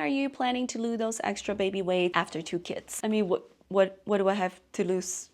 are you planning to lose those extra baby weight after 2 kids? I mean, what do I have to lose?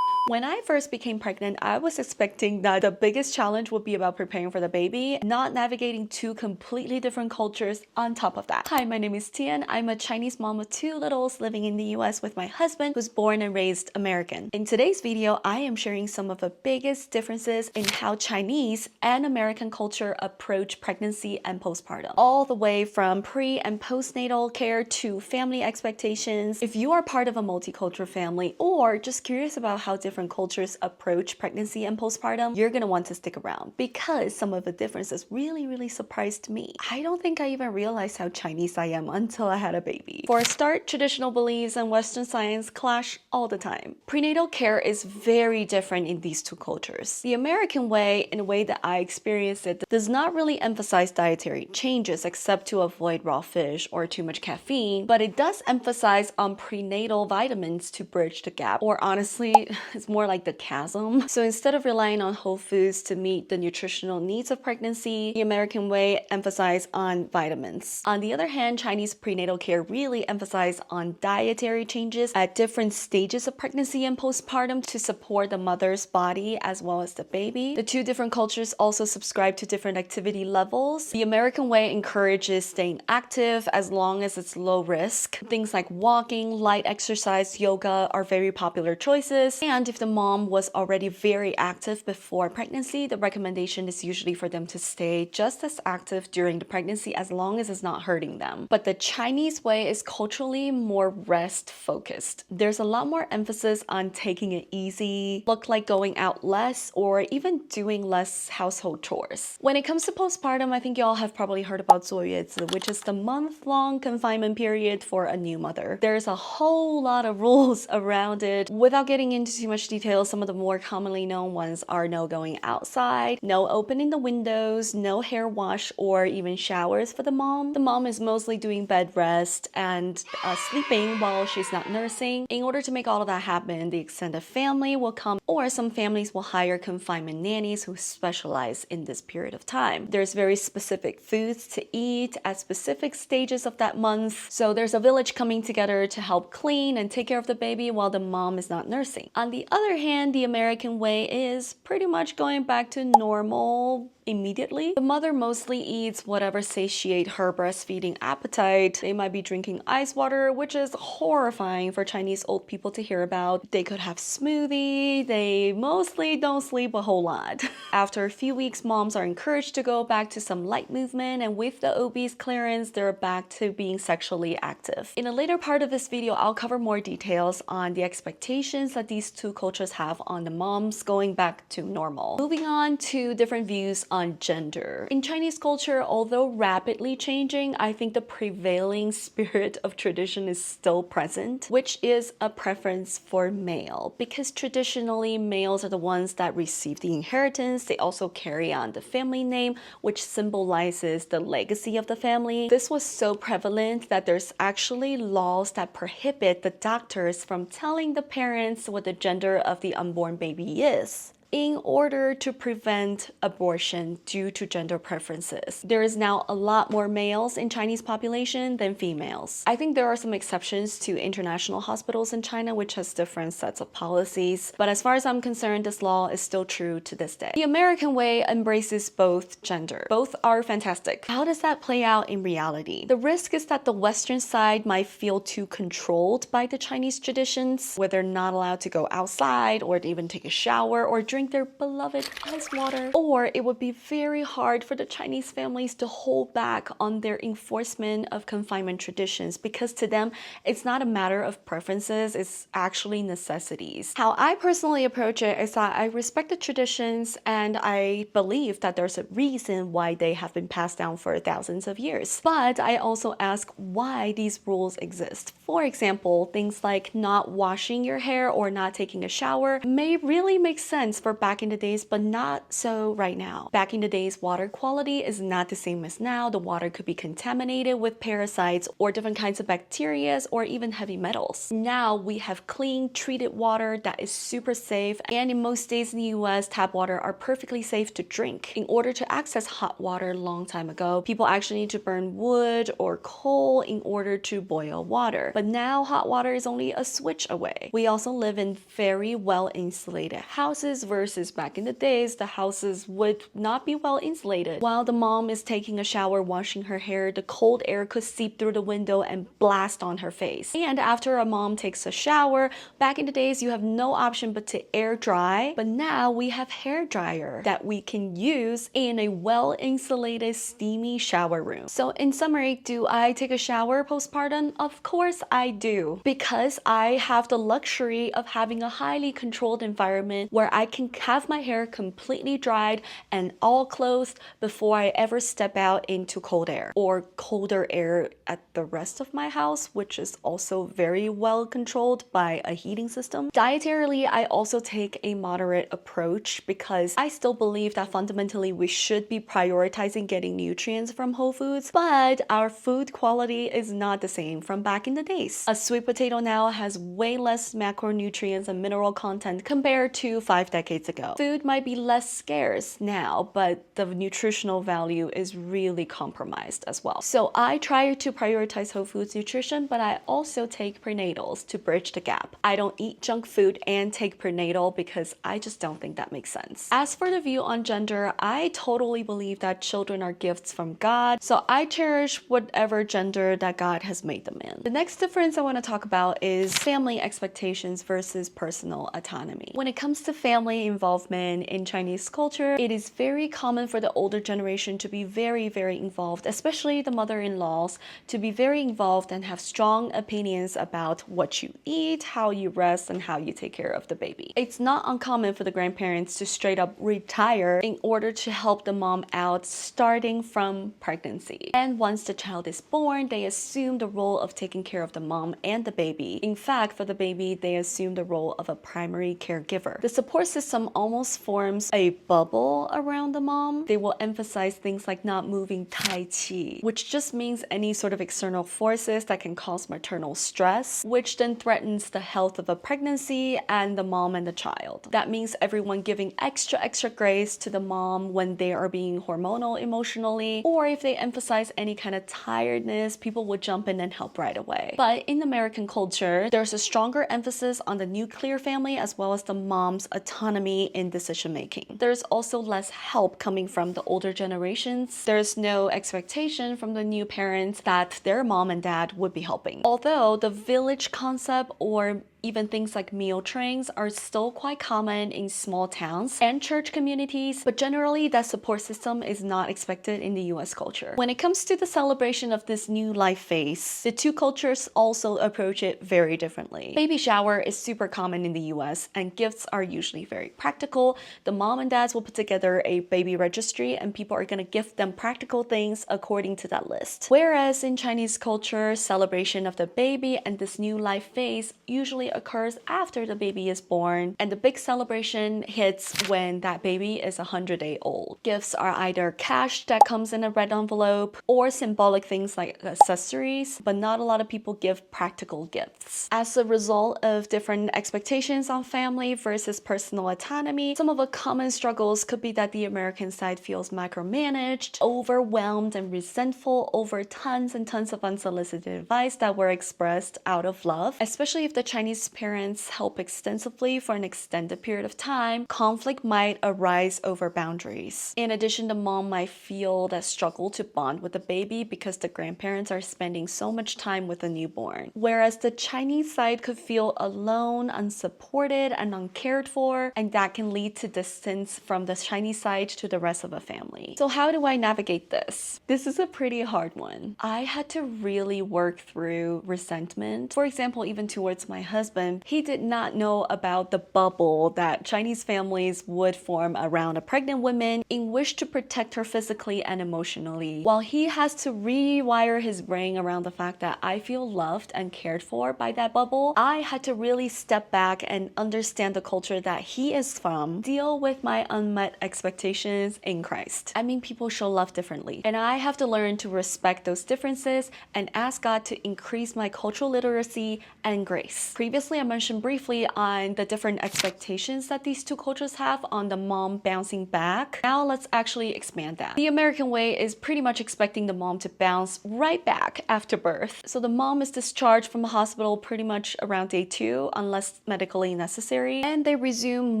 When I first became pregnant, I was expecting that the biggest challenge would be about preparing for the baby, not navigating 2 completely different cultures on top of that. Hi, my name is Tian. I'm a Chinese mom of 2 littles living in the US with my husband, who's born and raised American. In today's video, I am sharing some of the biggest differences in how Chinese and American culture approach pregnancy and postpartum, all the way from pre and postnatal care to family expectations. If you are part of a multicultural family or just curious about how different cultures approach pregnancy and postpartum, you're gonna want to stick around because some of the differences really surprised me. I don't think I even realized how Chinese I am until I had a baby. For a start, traditional beliefs and Western science clash all the time. Prenatal care is very different in these 2 cultures. The American way, in a way that I experienced it, does not really emphasize dietary changes except to avoid raw fish or too much caffeine, but it does emphasize on prenatal vitamins to bridge the gap, or honestly, it's more like the chasm. So instead of relying on whole foods to meet the nutritional needs of pregnancy, the American way emphasizes on vitamins. On the other hand, Chinese prenatal care really emphasizes on dietary changes at different stages of pregnancy and postpartum to support the mother's body as well as the baby. The 2 different cultures also subscribe to different activity levels. The American way encourages staying active as long as it's low risk. Things like walking, light exercise, yoga are very popular choices. And if the mom was already very active before pregnancy, the recommendation is usually for them to stay just as active during the pregnancy as long as it's not hurting them. But the Chinese way is culturally more rest focused. There's a lot more emphasis on taking it easy, look like going out less, or even doing less household chores. When it comes to postpartum, I think y'all have probably heard about 坐月子, which is the month-long confinement period for a new mother. There's a whole lot of rules around it. Without getting into too much detail, some of the more commonly known ones are no going outside, no opening the windows, no hair wash or even showers for the mom. The mom is mostly doing bed rest and sleeping while she's not nursing. In order to make all of that happen, the extended family will come, or some families will hire confinement nannies who specialize in this period of time. There's very specific foods to eat at specific stages of that month. So there's a village coming together to help clean and take care of the baby while the mom is not nursing. On the other hand, the American way is pretty much going back to normal immediately. The mother mostly eats whatever satiate her breastfeeding appetite. They might be drinking ice water, which is horrifying for Chinese old people to hear about. They could have smoothie. They mostly don't sleep a whole lot. After a few weeks, moms are encouraged to go back to some light movement, and with the OB's clearance, they're back to being sexually active. In a later part of this video, I'll cover more details on the expectations that these 2 cultures have on the moms going back to normal. Moving on to different views on gender. In Chinese culture, although rapidly changing, I think the prevailing spirit of tradition is still present, which is a preference for male, because traditionally males are the ones that receive the inheritance. They also carry on the family name, which symbolizes the legacy of the family. This was so prevalent that there's actually laws that prohibit the doctors from telling the parents what the gender of the unborn baby is, in order to prevent abortion due to gender preferences. There is now a lot more males in Chinese population than females. I think there are some exceptions to international hospitals in China, which has different sets of policies. But as far as I'm concerned, this law is still true to this day. The American way embraces both gender. Both are fantastic. How does that play out in reality? The risk is that the Western side might feel too controlled by the Chinese traditions, where they're not allowed to go outside or even take a shower or drink their beloved ice water. Or it would be very hard for the Chinese families to hold back on their enforcement of confinement traditions, because to them, it's not a matter of preferences, it's actually necessities. How I personally approach it is that I respect the traditions and I believe that there's a reason why they have been passed down for thousands of years. But I also ask why these rules exist. For example, things like not washing your hair or not taking a shower may really make sense for for back in the days, but not so right now. Back in the days, water quality is not the same as now. The water could be contaminated with parasites or different kinds of bacteria or even heavy metals. Now we have clean, treated water that is super safe, and in most states in the US, tap water are perfectly safe to drink. In order to access hot water a long time ago, people actually need to burn wood or coal in order to boil water. But now hot water is only a switch away. We also live in very well insulated houses versus back in the days, the houses would not be well insulated. While the mom is taking a shower, washing her hair, the cold air could seep through the window and blast on her face. And after a mom takes a shower, back in the days, you have no option but to air dry. But now we have hair dryer that we can use in a well insulated steamy shower room. So in summary, do I take a shower postpartum? Of course I do, because I have the luxury of having a highly controlled environment where I can have my hair completely dried and all clothed before I ever step out into cold air or colder air at the rest of my house, which is also very well controlled by a heating system. Dietarily, I also take a moderate approach because I still believe that fundamentally we should be prioritizing getting nutrients from whole foods, but our food quality is not the same from back in the days. A sweet potato now has way less macronutrients and mineral content compared to 5 decades ago. Food might be less scarce now, but the nutritional value is really compromised as well. So I try to prioritize whole foods nutrition, but I also take prenatals to bridge the gap. I don't eat junk food and take prenatal because I just don't think that makes sense. As for the view on gender, I totally believe that children are gifts from God, so I cherish whatever gender that God has made them in. The next difference I want to talk about is family expectations versus personal autonomy. When it comes to family involvement in Chinese culture, it is very common for the older generation to be very involved, especially the mother-in-laws, to be very involved and have strong opinions about what you eat, how you rest, and how you take care of the baby. It's not uncommon for the grandparents to straight up retire in order to help the mom out starting from pregnancy. And once the child is born, they assume the role of taking care of the mom and the baby. In fact, for the baby, they assume the role of a primary caregiver. The support system almost forms a bubble around the mom. They will emphasize things like not moving tai chi, which just means any sort of external forces that can cause maternal stress, which then threatens the health of a pregnancy and the mom and the child. That means everyone giving extra grace to the mom when they are being hormonal emotionally, or if they emphasize any kind of tiredness, people would jump in and help right away. But in American culture, there's a stronger emphasis on the nuclear family as well as the mom's autonomy in decision making. There's also less help coming from the older generations. There's no expectation from the new parents that their mom and dad would be helping. Although the village concept or even things like meal trains are still quite common in small towns and church communities, but generally that support system is not expected in the US culture. When it comes to the celebration of this new life phase, the two cultures also approach it very differently. Baby shower is super common in the US and gifts are usually very practical. The mom and dads will put together a baby registry and people are gonna gift them practical things according to that list. Whereas in Chinese culture, celebration of the baby and this new life phase usually occurs after the baby is born, and the big celebration hits when that baby is 100 days old. Gifts are either cash that comes in a red envelope or symbolic things like accessories, but not a lot of people give practical gifts. As a result of different expectations on family versus personal autonomy, some of the common struggles could be that the American side feels micromanaged, overwhelmed, and resentful over tons and tons of unsolicited advice that were expressed out of love, especially if the Chinese parents help extensively for an extended period of time. Conflict might arise over boundaries. In addition, the mom might feel that struggle to bond with the baby because the grandparents are spending so much time with the newborn. Whereas the Chinese side could feel alone, unsupported, and uncared for, and that can lead to distance from the Chinese side to the rest of the family. So how do I navigate this? This is a pretty hard one. I had to really work through resentment. For example, even towards my husband husband, he did not know about the bubble that Chinese families would form around a pregnant woman in which to protect her physically and emotionally. While he has to rewire his brain around the fact that I feel loved and cared for by that bubble, I had to really step back and understand the culture that he is from, deal with my unmet expectations in Christ. I mean, people show love differently, and I have to learn to respect those differences and ask God to increase my cultural literacy and grace. Previously, I mentioned briefly on the different expectations that these two cultures have on the mom bouncing back. Now let's actually expand that. The American way is pretty much expecting the mom to bounce right back after birth. So the mom is discharged from the hospital pretty much around day 2 unless medically necessary, and they resume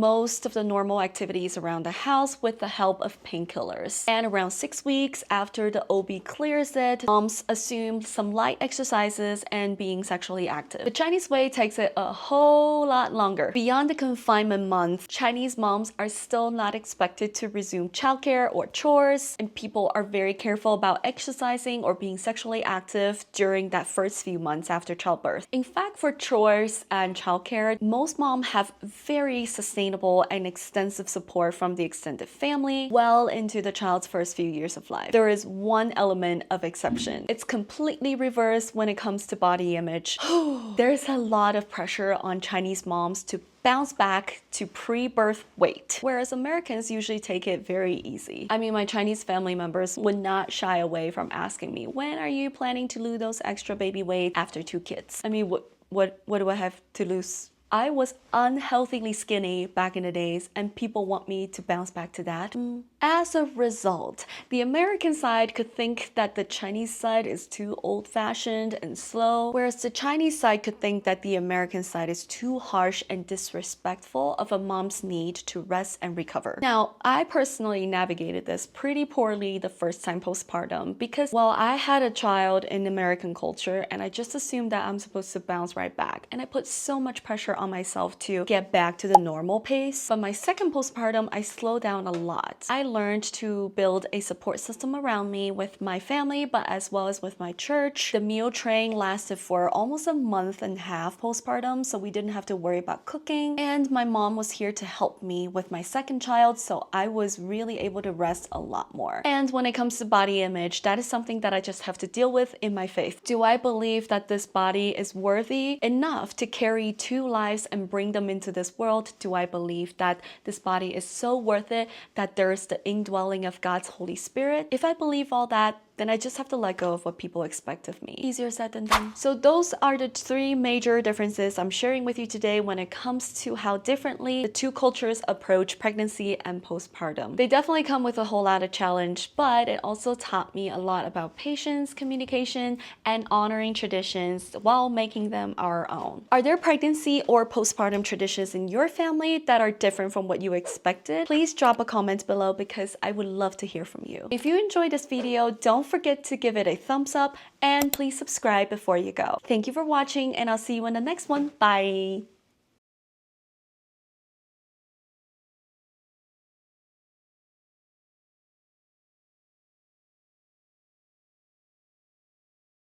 most of the normal activities around the house with the help of painkillers. And around 6 weeks after the OB clears it, moms assume some light exercises and being sexually active. The Chinese way takes it a whole lot longer. Beyond the confinement month, Chinese moms are still not expected to resume childcare or chores, and people are very careful about exercising or being sexually active during that first few months after childbirth. In fact, for chores and childcare, most moms have very sustainable and extensive support from the extended family well into the child's first few years of life. There is one element of exception. It's completely reversed when it comes to body image. There's a lot of pressure on Chinese moms to bounce back to pre-birth weight, whereas Americans usually take it very easy. I mean, my Chinese family members would not shy away from asking me, when are you planning to lose those extra baby weight after 2 kids? I mean, what do I have to lose? I was unhealthily skinny back in the days, and people want me to bounce back to that. As a result, the American side could think that the Chinese side is too old-fashioned and slow, whereas the Chinese side could think that the American side is too harsh and disrespectful of a mom's need to rest and recover. Now, I personally navigated this pretty poorly the first time postpartum because, well, I had a child in American culture and I just assumed that I'm supposed to bounce right back, and I put so much pressure on myself to get back to the normal pace. But my second postpartum, I slowed down a lot. I learned to build a support system around me with my family, but as well as with my church. The meal train lasted for almost a month and a half postpartum, so we didn't have to worry about cooking. And my mom was here to help me with my second child, so I was really able to rest a lot more. And when it comes to body image, that is something that I just have to deal with in my faith. Do I believe that this body is worthy enough to carry 2 lives and bring them into this world? Do I believe that this body is so worth it that there's the indwelling of God's Holy Spirit? If I believe all that, then I just have to let go of what people expect of me. Easier said than done. So those are the 3 major differences I'm sharing with you today when it comes to how differently the 2 cultures approach pregnancy and postpartum. They definitely come with a whole lot of challenge, but it also taught me a lot about patience, communication, and honoring traditions while making them our own. Are there pregnancy or postpartum traditions in your family that are different from what you expected? Please drop a comment below because I would love to hear from you. If you enjoyed this video, don't forget to give it a thumbs up and please subscribe before you go. Thank you for watching, and I'll see you in the next one. Bye!